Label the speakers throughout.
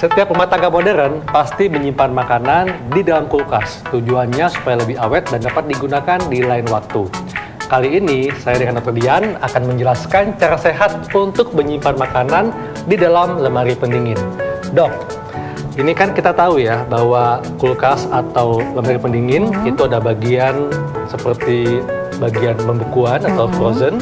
Speaker 1: Setiap rumah tangga modern pasti menyimpan makanan di dalam kulkas. Tujuannya supaya lebih awet dan dapat digunakan di lain waktu. Kali ini saya dengan Dr. Dian akan menjelaskan cara sehat untuk menyimpan makanan di dalam lemari pendingin. Dok, ini kan kita tahu ya bahwa kulkas atau lemari pendingin itu ada bagian seperti bagian pembekuan atau frozen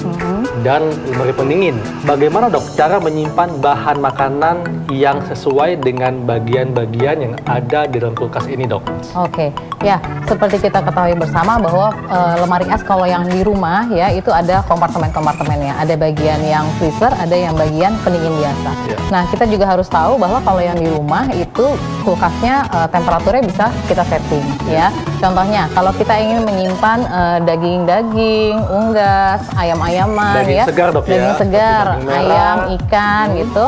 Speaker 1: dan lemari pendingin. Bagaimana dok cara menyimpan bahan makanan yang sesuai dengan bagian-bagian yang ada di dalam kulkas ini dok?
Speaker 2: Oke, ya seperti kita ketahui bersama bahwa lemari es kalau yang di rumah ya itu ada kompartemen-kompartemennya. Ada bagian yang freezer, ada yang bagian pendingin biasa. Nah kita juga harus tahu bahwa kalau yang di rumah itu kulkasnya temperaturnya bisa kita setting ya. Contohnya kalau kita ingin menyimpan daging-daging, unggas, ayam-ayaman
Speaker 1: daging
Speaker 2: ya,
Speaker 1: segar, dok,
Speaker 2: daging
Speaker 1: ya,
Speaker 2: segar,
Speaker 1: daging merah,
Speaker 2: ayam, ikan gitu.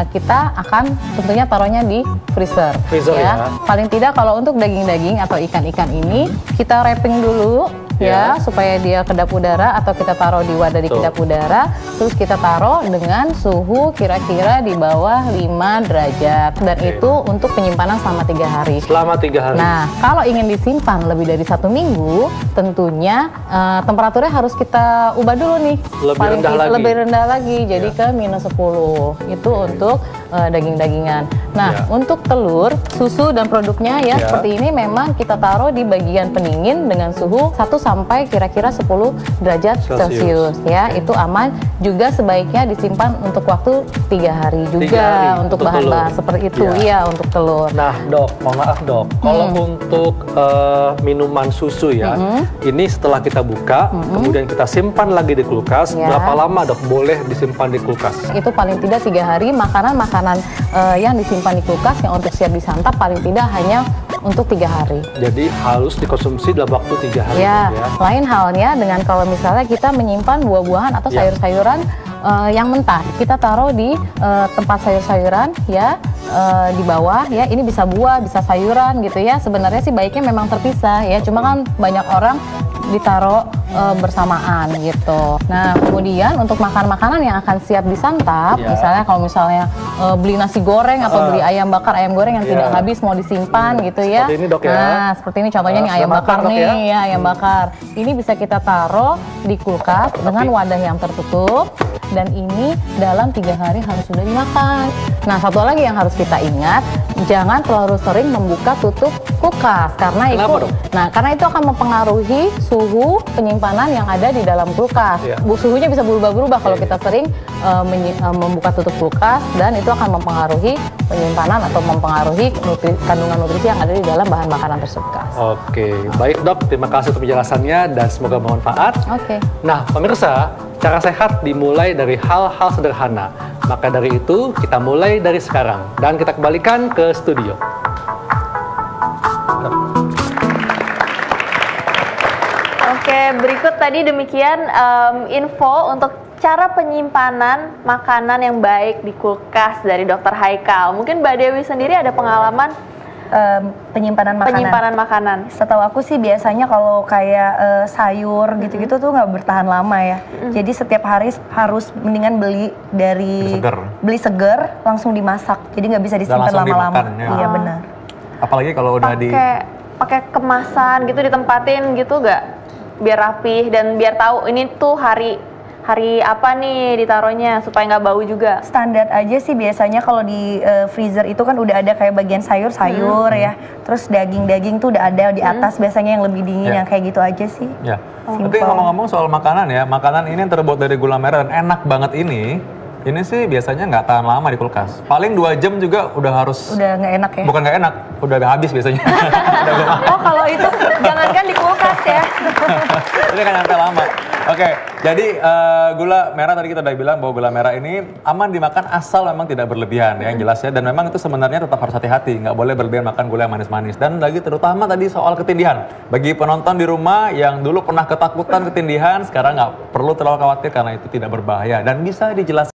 Speaker 2: Kita akan tentunya taruhnya di freezer ya. Paling tidak kalau untuk daging-daging atau ikan-ikan ini kita wrapping dulu ya supaya dia kedap udara, atau kita taruh di wadah di kedap udara, terus kita taruh dengan suhu kira-kira di bawah 5 derajat dan itu untuk penyimpanan selama 3 hari.
Speaker 1: Selama 3 hari.
Speaker 2: Nah, kalau ingin disimpan lebih dari 1 minggu, tentunya temperaturnya harus kita ubah dulu nih. Lebih rendah lagi, jadi ke -10. Itu untuk daging-dagingan. Nah, untuk telur, susu dan produknya ya seperti ini memang kita taruh di bagian pendingin dengan suhu 1 sampai kira-kira 10 derajat Celcius ya. Itu aman. Juga sebaiknya disimpan untuk waktu 3 hari juga untuk bahan-bahan seperti itu ya untuk telur.
Speaker 1: Nah dok, mohon maaf dok, kalau untuk minuman susu ya, ini setelah kita buka, kemudian kita simpan lagi di kulkas, berapa lama dok boleh disimpan di kulkas?
Speaker 2: Itu paling tidak 3 hari. Makanan-makanan yang disimpan di kulkas yang untuk siap disantap paling tidak hanya untuk 3 hari.
Speaker 1: Jadi harus dikonsumsi dalam waktu 3 hari.
Speaker 2: Ya, lain halnya dengan kalau misalnya kita menyimpan buah-buahan atau sayur-sayuran yang mentah, kita taruh di tempat sayur-sayuran ya, di bawah ya. Ini bisa buah, bisa sayuran gitu ya. Sebenarnya sih baiknya memang terpisah ya. Cuma kan banyak orang ditaruh bersamaan gitu. Nah, kemudian untuk makanan-makanan yang akan siap disantap, misalnya kalau misalnya beli nasi goreng atau beli ayam bakar, ayam goreng yang tidak habis mau disimpan gitu ya.
Speaker 1: Seperti ini dok ya.
Speaker 2: Nah, seperti ini contohnya nih ayam bakar nih ya, ayam bakar. Ini bisa kita taruh di kulkas dengan wadah yang tertutup dan ini dalam 3 hari harus sudah dimakan. Nah, satu lagi yang harus kita ingat, jangan terlalu sering membuka tutup kulkas karena karena itu akan mempengaruhi suhu penyimpanan yang ada di dalam kulkas. Suhunya bisa berubah-berubah kalau kita sering membuka tutup kulkas, dan itu akan mempengaruhi penyimpanan atau mempengaruhi kandungan nutrisi yang ada di dalam bahan makanan tersebut.
Speaker 1: Oke, baik dok, terima kasih untuk penjelasannya dan semoga bermanfaat. Nah, pemirsa, cara sehat dimulai dari hal-hal sederhana. Maka dari itu, kita mulai dari sekarang. Dan kita kembalikan ke studio.
Speaker 3: Oke, berikut tadi demikian info untuk cara penyimpanan makanan yang baik di kulkas dari Dr. Haikal. Mungkin Mbak Dewi sendiri ada pengalaman
Speaker 4: penyimpanan makanan.
Speaker 3: Setahu
Speaker 4: aku sih biasanya kalau kayak sayur gitu-gitu tuh nggak bertahan lama ya. Jadi setiap hari harus mendingan beli seger langsung dimasak. Jadi nggak bisa disimpan lama-lama. Iya benar.
Speaker 5: Apalagi kalau udah
Speaker 3: pakai kemasan gitu, ditempatin gitu nggak? Biar rapih dan biar tahu ini tuh hari apa nih ditaruhnya supaya nggak bau juga.
Speaker 4: Standar aja sih biasanya kalau di freezer itu kan udah ada kayak bagian sayur-sayur ya. Terus daging-daging tuh udah ada di atas biasanya yang lebih dingin yang kayak gitu aja sih.
Speaker 5: Ya. Tapi ngomong-ngomong soal makanan ya, makanan ini yang terbuat dari gula merah dan enak banget ini sih biasanya nggak tahan lama di kulkas. Paling 2 jam juga udah harus.
Speaker 4: Udah nggak enak ya?
Speaker 5: Bukan nggak enak, udah habis biasanya.
Speaker 3: Oh kalau itu jangankan di kulkas ya.
Speaker 5: Ini kan nyampe lama. Oke, jadi gula merah tadi kita udah bilang bahwa gula merah ini aman dimakan asal memang tidak berlebihan ya, yang jelas ya. Dan memang itu sebenarnya tetap harus hati-hati, nggak boleh berlebihan makan gula yang manis-manis. Dan lagi terutama tadi soal ketindihan. Bagi penonton di rumah yang dulu pernah ketakutan ketindihan, sekarang nggak perlu terlalu khawatir karena itu tidak berbahaya dan bisa dijelaskan.